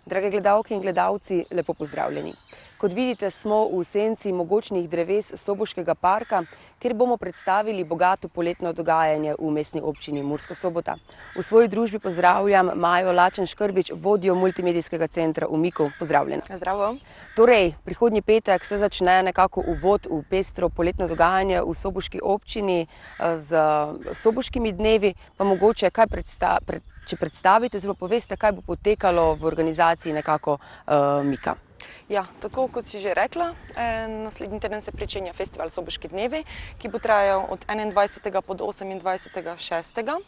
Drage gledalke in gledalci, lepo pozdravljeni. Kot vidite, smo v senci mogočnih dreves Soboškega parka, kjer bomo predstavili bogato poletno dogajanje v mestni občini Murska Sobota. V svoji družbi pozdravljam Majo Lačen-Škrbič, vodjo multimedijskega centra v Miku. Pozdravljena. Zdravo. Torej, prihodnji petek se začne nekako uvod v pestro poletno dogajanje v Soboški občini z Soboškimi dnevi, pa mogoče če predstavite, zelo poveste, kaj bo potekalo v organizaciji nekako Mika. Ja, tako kot si že rekla, naslednji teden se pričenja festival Soboški dnevi, ki bo trajal od 21. do 28.6.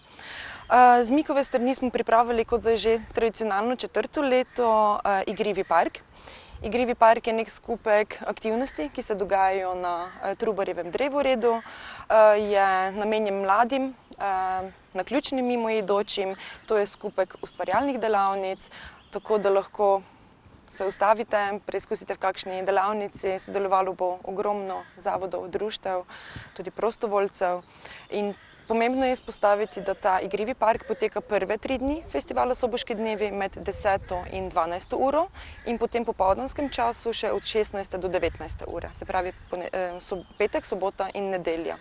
Z Mikove strani smo pripravili kot zdaj že tradicionalno četrto leto Igrivi park. Igrivi park je nek skupek aktivnosti, ki se dogajajo na Trubarjevem drevoredu, je namenjen mladim, naključnim mimoidočim, to je skupek ustvarjalnih delavnic, tako da lahko se ustavite, preizkusite v kakšni delavnici, sodelovalo bo ogromno zavodov, društev, tudi prostovoljcev. In pomembno je izpostaviti, da ta Igrivi park poteka prve 3 dni festivala Soboški dnevi med 10. in 12. uro in potem po popoldanskem času še od 16. do 19. ure, se pravi petek, sobota in nedelja.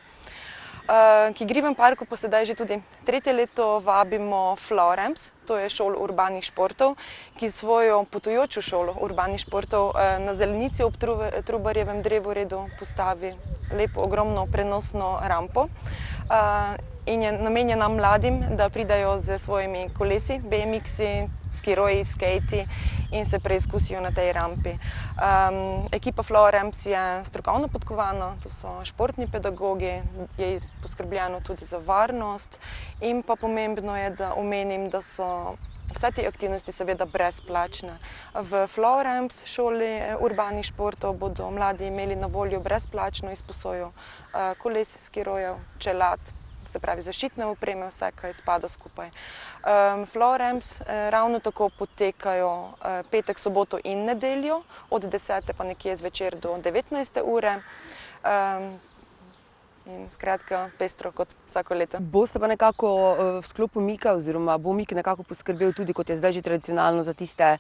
K Igrivem parku pa sedaj že tudi 3. leto vabimo Floramps, to je šolo urbanih športov, ki svojo potujočo šolo urbanih športov na zelenici ob Trubarjevem drevoredu postavi lepo, ogromno prenosno rampo in je namenjena mladim, da pridajo z svojimi kolesi, BMX-i, skiroji, skejti in se preizkusijo na tej rampi. Ekipa Floramps je strokovno podkovana, to so športni pedagogi, je poskrbljeno tudi za varnost in pa pomembno je, da omenim, da so vse te aktivnosti seveda brezplačne. V Floramps šoli urbanih športov bodo mladi imeli na voljo brezplačno izposojo koles, skirojev, čelad, se pravi zaščitne opreme, vse, kaj spada skupaj. Floramps ravno tako potekajo petek, soboto in nedeljo, od 10. pa nekje zvečer do 19. ure. In skratka, pestro kot vsako leto. Boste pa nekako v sklopu Mika oziroma bo Mik nekako poskrbel tudi, kot je zdaj že tradicionalno, za tiste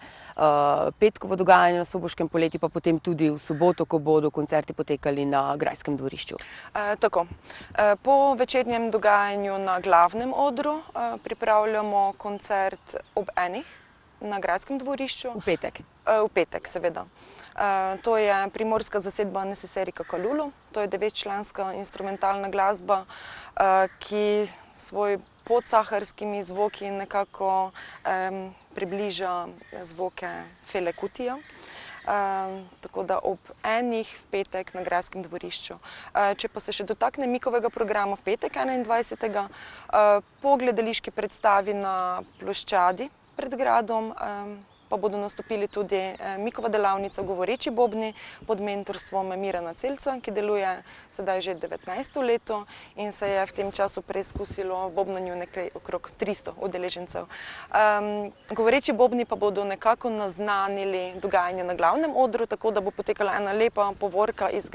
petkovo dogajanje na Soboškem poletju, pa potem tudi v soboto, ko bodo koncerti potekali na Grajskem dvorišču. Tako. Po večernjem dogajanju na glavnem odru pripravljamo koncert ob 1. na Grajskem dvorišču. V petek? V petek, seveda. To je primorska zasedba Necessary Kakaloulu, to je 9-članska instrumentalna glasba, ki svoj podsaharskimi zvoki nekako približa zvoke Fele Kutija. Tako da ob 1. v petek na Grajskem dvorišču. Če pa se še dotakne Mikovega programa v petek 21. Po gledališki predstavi na ploščadi pred gradom pa bodo nastopili tudi Mikova delavnica Govoreči bobni pod mentorstvom Mirana Celca, ki deluje sedaj že 19. leto in se je v tem času preizkusilo v bobnanju nekaj okrog 300 udeležencev. Govoreči bobni pa bodo nekako naznanili dogajanje na glavnem odru, tako da bo potekala ena lepa povorka iz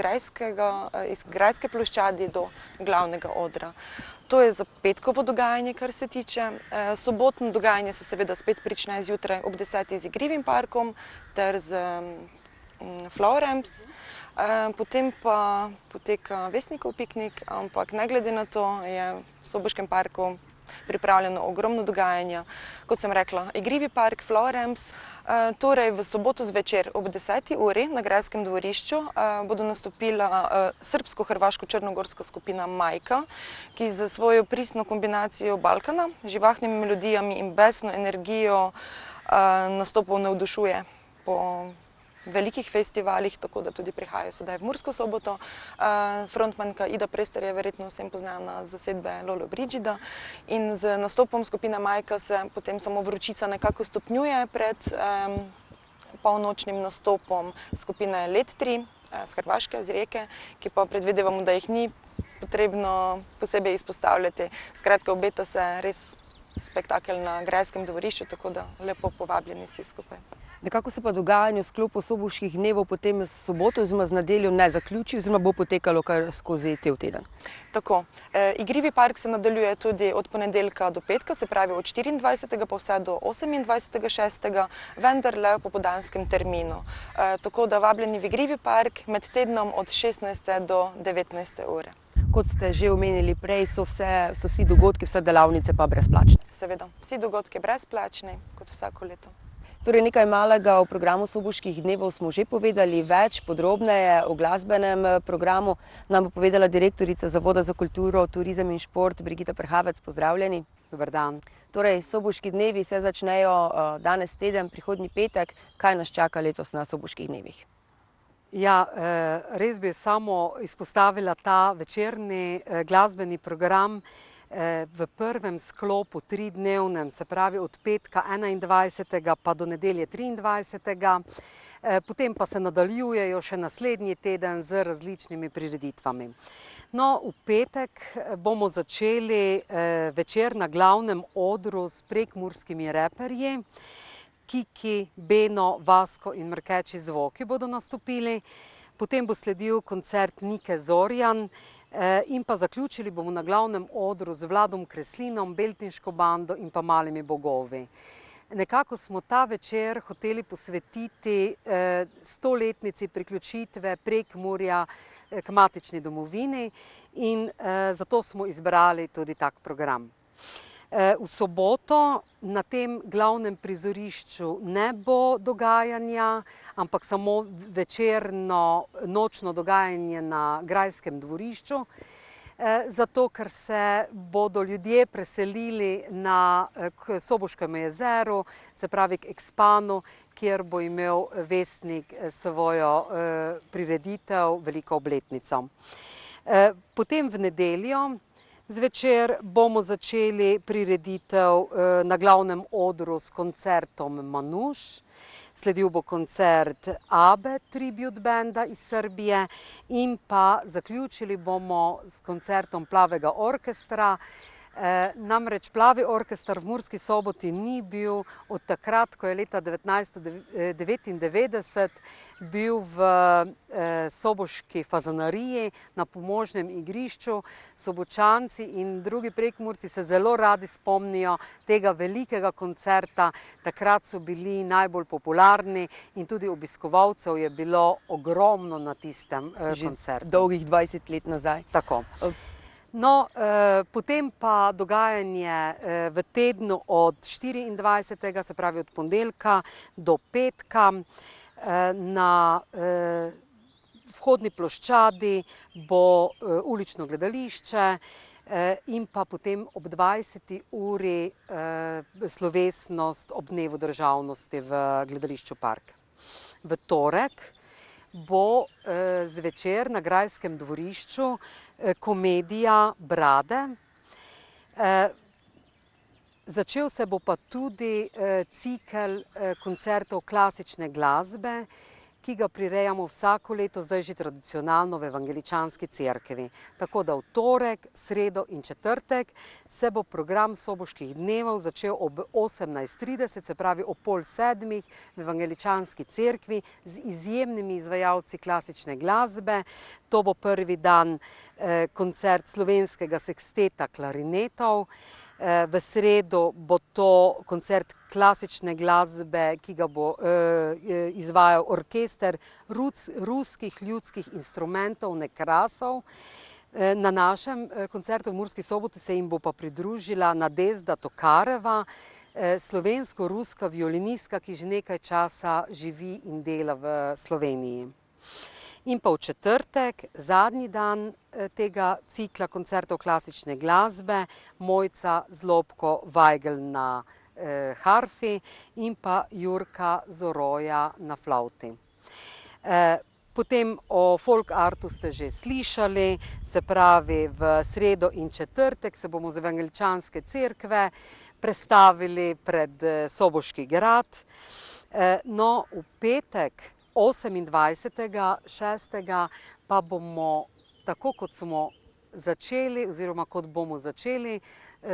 Grajske ploščadi do glavnega odra. To je za petkovo dogajanje, kar se tiče. Sobotno dogajanje se seveda spet prične zjutraj ob 10. z Igrivim parkom ter z Floramps. Potem pa poteka Vesnikov piknik, ampak ne glede na to je v Soboškem parku pripravljeno ogromno dogajanja. Kot sem rekla, Igrivi park, Floramps. Torej v soboto zvečer ob 10. uri na Grajskem dvorišču bodo nastopila srbsko-hrvaško-črnogorska skupina Majka, ki za svojo pristno kombinacijo Balkana, živahnimi melodijami in besno energijo nastopov navdušuje po velikih festivalih, tako da tudi prihajajo sedaj v Mursko Soboto. Frontmanka Ida Prester je verjetno vsem poznana z zasedbe Lolo Brigida in z nastopom skupine Majka se potem samo vročica nekako stopnjuje pred polnočnim nastopom skupine Let 3 z Hrvaške, z Rijeke, ki pa predvidevamo, da jih ni potrebno posebej izpostavljati. Skratka, obeta se res spektakel na Grajskem dvorišču, tako da lepo povabljeni vsi skupaj. Nekako se pa dogajanje v sklopu Soboških dnevov potem s soboto oziroma z nedeljo ne zaključi oziroma bo potekalo kar skozi cel teden. Tako. Igrivi park se nadaljuje tudi od ponedeljka do petka, se pravi od 24. pa vse do 28.6., vendar le v popoldanskem terminu. Tako da vabljeni v Igrivi park med tednom od 16. do 19. ure. Kot ste že omenili prej, so vsi dogodki, vse delavnice pa brezplačne. Seveda, vsi dogodki brezplačni, kot vsako leto. Torej nekaj malega o programu Soboških dnevov smo že povedali, več podrobneje o glasbenem programu nam bo povedala direktorica Zavoda za kulturo, turizem in šport Brigita Prhavec. Pozdravljeni. Dober dan. Torej, Soboški dnevi se začnejo danes teden, prihodnji petek. Kaj nas čaka letos na Soboških dnevih? Ja, res bi samo izpostavila ta večerni glasbeni program v prvem sklopu, 3-dnevnem, se pravi od petka 21. pa do nedelje 23. Potem pa se nadaljujejo še naslednji teden z različnimi prireditvami. No, v petek bomo začeli večer na glavnem odru s prekmurskimi reperji. Kiki, Beno, Vasko in Mrkeči zvoki bodo nastopili. Potem bo sledil koncert Nike Zorjan in pa zaključili bomo na glavnem odru z Vladom Kreslinom, Beltinško bando in pa Malimi bogovi. Nekako smo ta večer hoteli posvetiti 100-letnici priključitve Prekmurja k matični domovini in zato smo izbrali tudi tak program. V soboto na tem glavnem prizorišču ne bo dogajanja, ampak samo večerno, nočno dogajanje na grajskem dvorišču, zato ker se bodo ljudje preselili k Soboškemu jezeru, se pravi k Ekspanu, kjer bo imel Vestnik svojo prireditev, veliko obletnico. Potem v nedeljo zvečer bomo začeli prireditev na glavnem odru s koncertom Manuš. Sledil bo koncert Abe Tribute Banda iz Srbije in pa zaključili bomo s koncertom Plavega orkestra. Namreč Plavi orkester v Murski Soboti ni bil od takrat, ko je leta 1999 bil v soboški fazanariji na pomožnem igrišču. Sobočanci in drugi Prekmurci se zelo radi spomnijo tega velikega koncerta. Takrat so bili najbolj popularni in tudi obiskovalcev je bilo ogromno na tistem koncertu. Dolgih 20 let nazaj. Tako. No, potem pa dogajanje v tednu od 24. se pravi od ponedeljka do petka na vhodni ploščadi bo ulično gledališče in pa potem ob 20. uri slovesnost ob dnevu državnosti v gledališču Park. V torek bo zvečer na grajskem dvorišču komedija Brade. Začel se bo pa tudi cikel koncertov klasične glasbe, ki ga prirejamo vsako leto, zdaj že tradicionalno v Evangeličanski cerkvi. Tako da v torek, sredo in četrtek se bo program Soboških dnevov začel ob 18:30, se pravi ob 6:30 v Evangeličanski cerkvi z izjemnimi izvajalci klasične glasbe. To bo prvi dan koncert slovenskega seksteta klarinetov. V sredo bo to koncert klasične glasbe, ki ga bo izvajal orkester ruskih ljudskih instrumentov Nekrasov. Na našem koncertu v Murski Soboti se jim bo pa pridružila Nadezda Tokareva, slovensko-ruska violinistka, ki že nekaj časa živi in dela v Sloveniji. In pa v četrtek, zadnji dan tega cikla koncertov klasične glasbe, Mojca Zlobko-Vajgl na harfi in pa Jurka Zoroja na flavti. Potem o folk artu ste že slišali, se pravi v sredo in četrtek se bomo z Evangeličanske cerkve prestavili pred Soboški grad. No, v petek 28.6. pa bomo, tako kot smo začeli, oziroma kot bomo začeli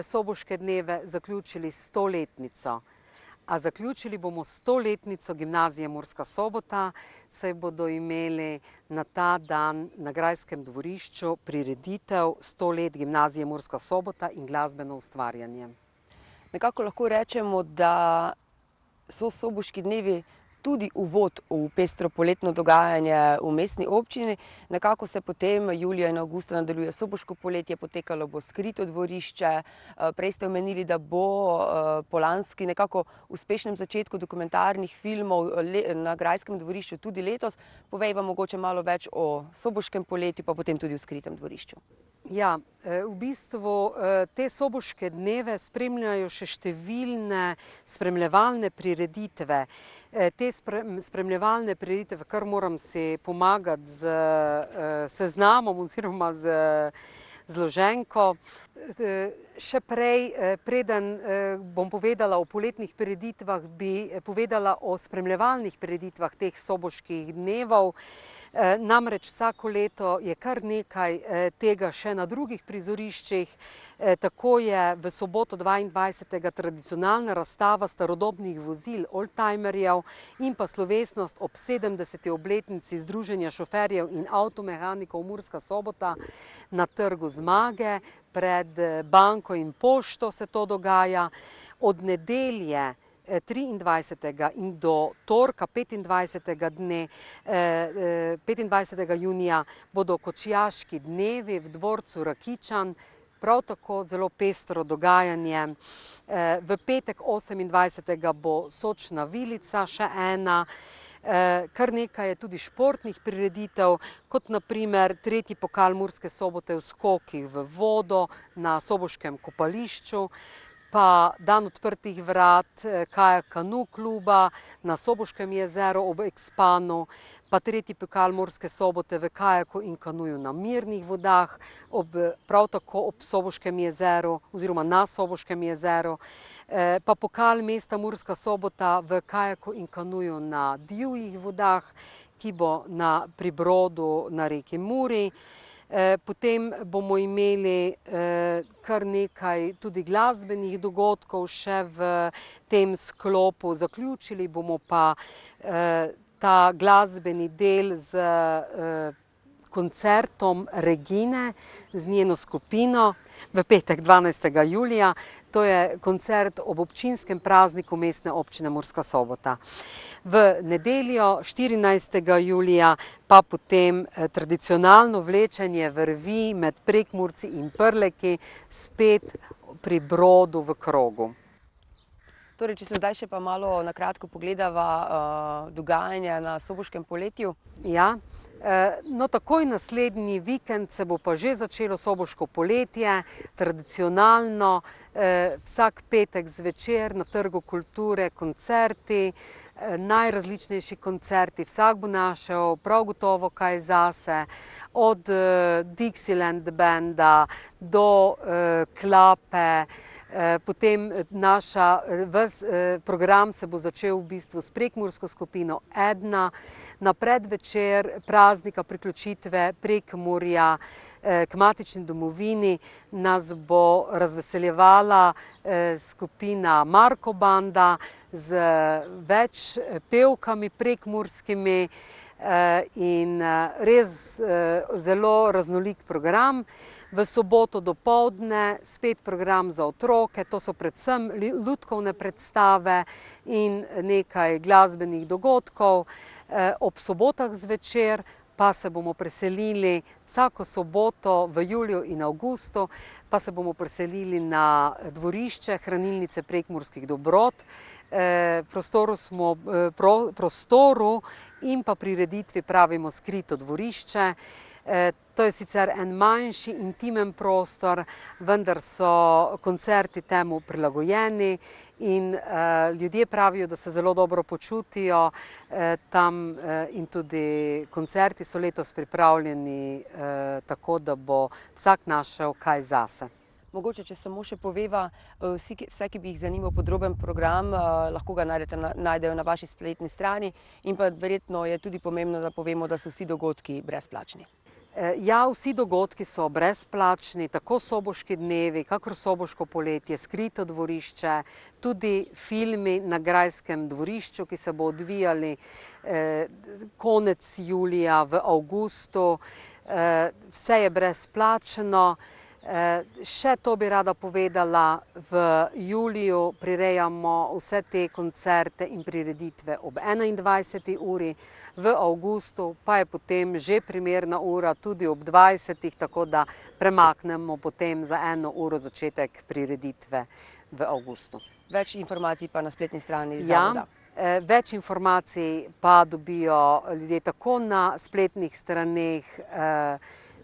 Soboške dneve, zaključili 100-letnico. A zaključili bomo 100-letnico gimnazije Murska Sobota, saj bodo imeli na ta dan na grajskem dvorišču prireditev 100 let gimnazije Murska Sobota in glasbeno ustvarjanje. Nekako lahko rečemo, da so soboški dnevi tudi uvod v pestro poletno dogajanje v mestni občini. Nekako se potem julija in avgusta nadaljuje soboško poletje, potekalo bo skrito dvorišče. Prej ste omenili, da bo po lanski nekako uspešnem začetku dokumentarnih filmov na grajskem dvorišču tudi letos. Povej vam mogoče malo več o soboškem poletju, pa potem tudi v skritem dvorišču. Ja, v bistvu te soboške dneve spremljajo še številne spremljevalne prireditve. Te spremljevalne prireditve, kar moram si pomagati z seznamom oziroma z zloženko. Še prej, preden bom povedala o poletnih prireditvah, bi povedala o spremljevalnih prireditvah teh soboških dnevov. Namreč vsako leto je kar nekaj tega še na drugih prizoriščih. Tako je v soboto 22. tradicionalna razstava starodobnih vozil, oldtimerjev in pa slovesnost ob 70. obletnici Združenja šoferjev in avtomehanikov Murska Sobota na Trgu Zmage. Pred banko in pošto se to dogaja. Od nedelje 23. in do torka 25. junija bodo kočijaški dnevi v dvorcu Rakičan, prav tako zelo pestro dogajanje. V petek 28. bo Sočna vilica, še ena. Kar nekaj je tudi športnih prireditev, kot naprimer tretji pokal Murske Sobote v skokih v vodo na soboškem kopališču, pa dan odprtih vrat kajak kanu kluba na Soboškem jezeru ob Ekspanu, pa tretji pokal Murske Sobote v kajaku in kanuju na mirnih vodah, prav tako ob Soboškem jezeru oziroma na Soboškem jezeru, pa pokal mesta Murska Sobota v kajaku in kanuju na divjih vodah, ki bo pri Brodu na reki Muri. Potem bomo imeli kar nekaj tudi glasbenih dogodkov še v tem sklopu. Zaključili bomo pa ta glasbeni del z koncertom Regine, z njeno skupino v petek 12. julija. To je koncert ob občinskem prazniku mestne občine Murska Sobota. V nedeljo 14. julija pa potem tradicionalno vlečenje vrvi med Prekmurci in Prleki spet pri Brodu v krogu. Torej, če se zdaj še pa malo na kratko pogledava dogajanje na soboškem poletju. Ja. No, takoj naslednji vikend se bo pa že začelo soboško poletje, tradicionalno, vsak petek zvečer na Trgu kulture koncerti, najrazličnejši koncerti, vsak bo našel prav gotovo kaj zase, od Dixieland benda do Klape. Potem ves program se bo začel v bistvu s prekmursko skupino Edna. Na predvečer praznika priključitve Prekmurja k matični domovini nas bo razveseljevala skupina Marko Banda z več pevkami prekmurskimi in res zelo raznolik program. V soboto dopoldne spet program za otroke, to so predvsem lutkovne predstave in nekaj glasbenih dogodkov. Ob sobotah zvečer pa se bomo preselili vsako soboto v juliju in avgustu, pa se bomo preselili na dvorišče hranilnice prekmurskih dobrot. Prostoru in pa prireditvi pravimo skrito dvorišče. To je sicer en manjši, intimen prostor, vendar so koncerti temu prilagojeni in ljudje pravijo, da se zelo dobro počutijo tam in tudi koncerti so letos pripravljeni tako, da bo vsak našel kaj zase. Mogoče, če samo še poveva, vse, ki bi jih zanimal podroben program, lahko ga najdejo na vaši spletni strani in pa verjetno je tudi pomembno, da povemo, da so vsi dogodki brezplačni. Ja, vsi dogodki so brezplačni, tako Soboški dnevi, kakor Soboško poletje, Skrito dvorišče, tudi filmi na Grajskem dvorišču, ki se bo odvijali konec julija, v avgustu. Vse je brezplačno. Še to bi rada povedala, v juliju prirejamo vse te koncerte in prireditve ob 21. uri, v avgustu pa je potem že primerna ura tudi ob 20. tako da premaknemo potem za 1 uro začetek prireditve v avgustu. Več informacij pa na spletni strani zavoda. Več informacij pa dobijo ljudje tako na spletnih straneh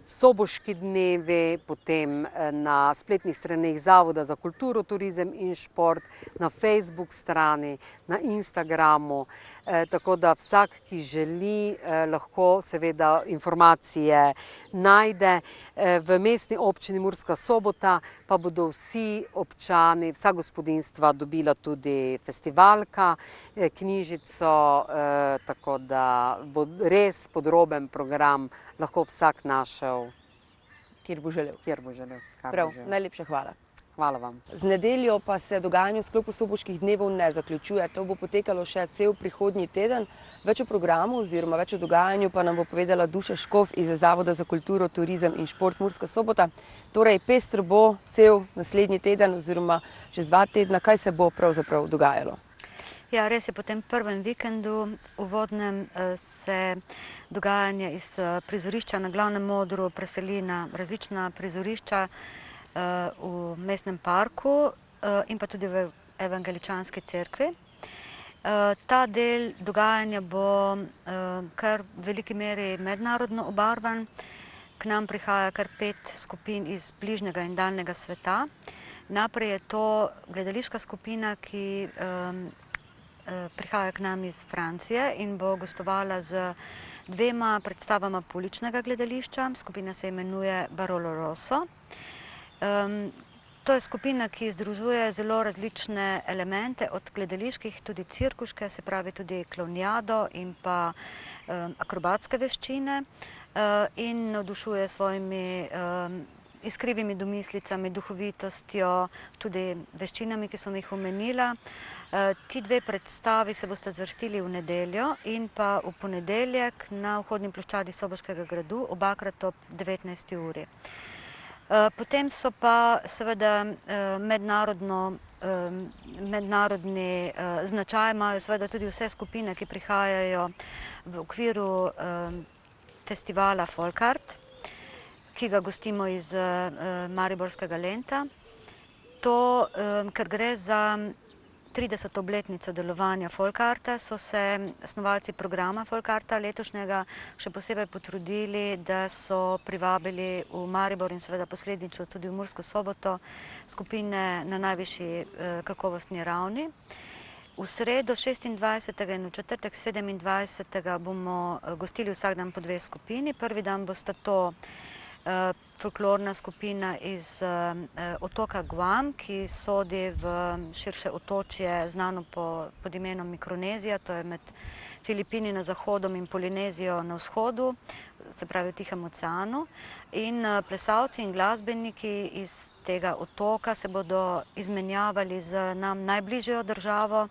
Soboški dnevi, potem na spletnih straneh Zavoda za kulturo, turizem in šport, na Facebook strani, na Instagramu, tako da vsak, ki želi, lahko seveda informacije najde. V Mestni občini Murska Sobota pa bodo vsi občani, vsa gospodinjstva dobila tudi festivalka, knjižico, tako da bo res podroben program lahko vsak našel, kjer bo želel. Prav, najlepša hvala. Hvala vam. Z nedeljo pa se dogajanje v sklopu Soboških dnevov ne zaključuje. To bo potekalo še cel prihodnji teden. Več o programu oziroma več o dogajanju pa nam bo povedala Duša Škof iz Zavoda za kulturo, turizem in šport Murska Sobota. Torej, pestro bo cel naslednji teden oziroma čez 2 tedna. Kaj se bo pravzaprav dogajalo? Ja, res je, po tem prvem vikendu uvodnem se dogajanje iz prizorišča na Glavnem odru preseli na različna prizorišča v mestnem parku in pa tudi v evangeličanski cerkvi. Ta del dogajanja bo kar v veliki meri mednarodno obarvan. K nam prihaja kar 5 skupin iz bližnjega in daljnega sveta. Najprej je to gledališka skupina, ki prihaja k nam iz Francije in bo gostovala z 2 predstavama pouličnega gledališča. Skupina se imenuje Barolo Rosso. To je skupina, ki združuje zelo različne elemente, od gledaliških tudi cirkuške, se pravi tudi klovnjado in pa akrobatske veščine, in navdušuje svojimi iskrivimi domislicami, duhovitostjo, tudi veščinami, ki sem jih omenila. Ti 2 predstavi se boste zvrstili v nedeljo in pa v ponedeljek na vhodni ploščadi Soboškega gradu, obakrat ob 19. uri. Potem so pa seveda mednarodni značaj imajo seveda tudi vse skupine, ki prihajajo v okviru festivala Folkart, ki ga gostimo iz Mariborskega Lenta. To, ker gre za 30. obletnico delovanja Folkarta, so se snovalci programa Folkarta letošnjega še posebej potrudili, da so privabili v Maribor in seveda posledično tudi v Mursko Soboto skupine na najvišji kakovostni ravni. V sredo 26. in v četrtek 27. bomo gostili vsak dan po 2 skupini. Prvi dan bosta to folklorna skupina iz otoka Guam, ki sodi v širše otočje znano pod imenom Mikronezija, to je med Filipini na zahodu in Polinezijo na vzhodu, se pravi v Tihem oceanu. In plesalci in glasbeniki iz tega otoka se bodo izmenjavali z nam najbližjo državo,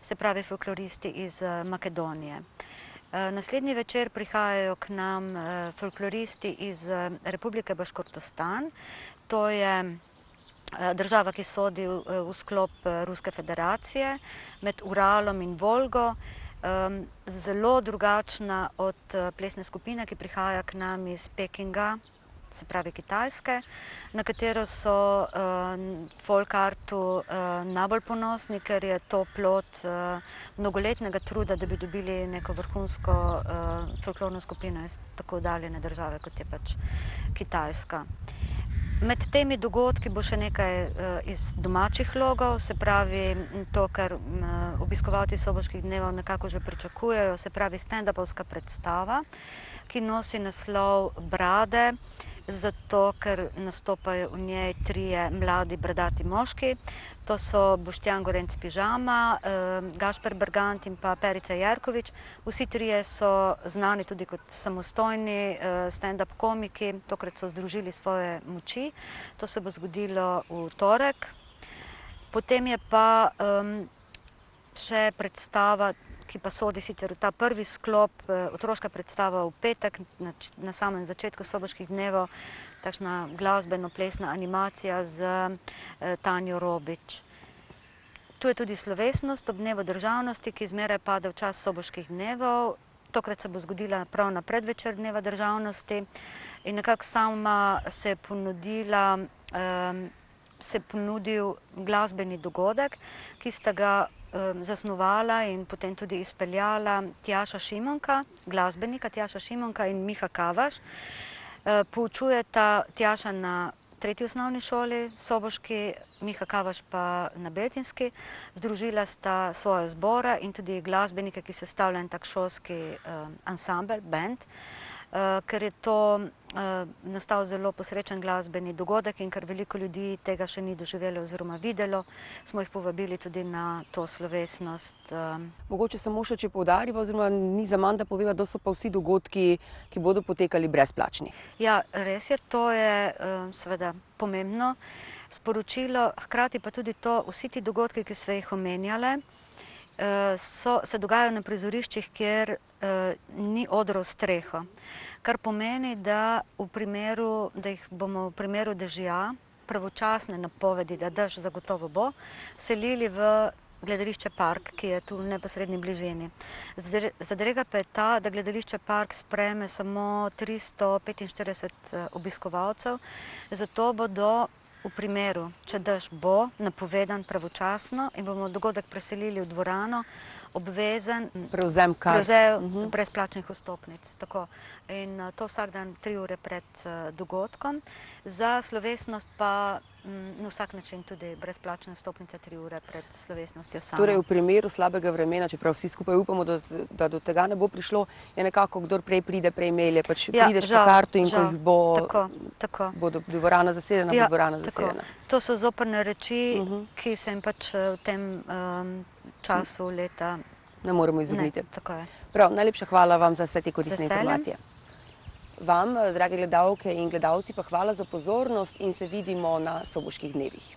se pravi folkloristi iz Makedonije. Naslednji večer prihajajo k nam folkloristi iz Republike Baškortostan. To je država, ki sodi v sklop Ruske federacije, med Uralom in Volgo. Zelo drugačna od plesne skupine, ki prihaja k nam iz Pekinga, se pravi Kitajske, na katero so Folkartu najbolj ponosni, ker je to plod mnogoletnega truda, da bi dobili neko vrhunsko folklorno skupino iz tako oddaljene države, kot je pač Kitajska. Med temi dogodki bo še nekaj iz domačih logov, se pravi to, kar obiskovalci Soboških dnevov nekako že pričakujejo, se pravi stand-upovska predstava, ki nosi naslov Brade, zato ker nastopajo v njej trije mladi bradati moški. To so Boštjan Gorenc Pižama, Gašper Bergant in pa Perica Jerkovič. Vsi trije so znani tudi kot samostojni stand-up komiki, tokrat so združili svoje moči. To se bo zgodilo v torek. Potem je pa še predstava, ki pa sodi sicer v ta prvi sklop, otroška predstava v petek na samem začetku Soboških dnevov, takšna glasbeno-plesna animacija z Tanjo Robič. Tu je tudi slovesnost ob dnevu državnosti, ki zmeraj pade v čas Soboških dnevov. Tokrat se bo zgodila prav na predvečer dneva državnosti in nekako sama se je ponudil glasbeni dogodek, ki sta ga zasnovala in potem tudi izpeljala Tjaša Šimunka, glasbenika Tjaša Šimunka in Miha Kavaš. Poučujeta Tjaša na 3. osnovni šoli soboški, Miha Kavaš pa na Beltinski. Združila sta svoje zbore in tudi glasbenike, ki sestavlja en tak šolski ansambel, band, ker je to nastal zelo posrečen glasbeni dogodek in ker veliko ljudi tega še ni doživelo oziroma videlo, smo jih povabili tudi na to slovesnost. Mogoče samo še, če poudarimo, oziroma ni zaman, da poveva, da so pa vsi dogodki, ki bodo potekali brezplačni. Ja, res je, to je seveda pomembno sporočilo, hkrati pa tudi to, vsi ti dogodki, ki so jih omenjale, se dogajajo na prizoriščih, kjer ni odrov streho. Kar pomeni, da jih bomo v primeru dežja, pravočasne napovedi, da dež zagotovo bo, selili v gledališče Park, ki je tu v neposredni bližini. Zadrega pa je ta, da gledališče Park sprejme samo 345 obiskovalcev, zato bodo v primeru, če dež bo napovedan pravočasno in bomo dogodek preselili v dvorano, obvezen Prevzem brezplačnih vstopnic. Tako. In to vsak dan 3 ure pred dogodkom. Za slovesnost pa na vsak način tudi brezplačne vstopnice 3 ure pred slovesnostjo samo. Torej v primeru slabega vremena, čeprav vsi skupaj upamo, da do tega ne bo prišlo, je nekako, kdor prej pride, prej melje, pač prideš po karto in ko jih bo dvorana zasedena, bo dvorana zasedena. To so zoprne reči, ki se jim pač v tem času leta ne moremo izogniti. Tako je. Prav, najlepša hvala vam za vse te koristne informacije. Vam, drage gledalke in gledalci, pa hvala za pozornost in se vidimo na Soboških dnevih.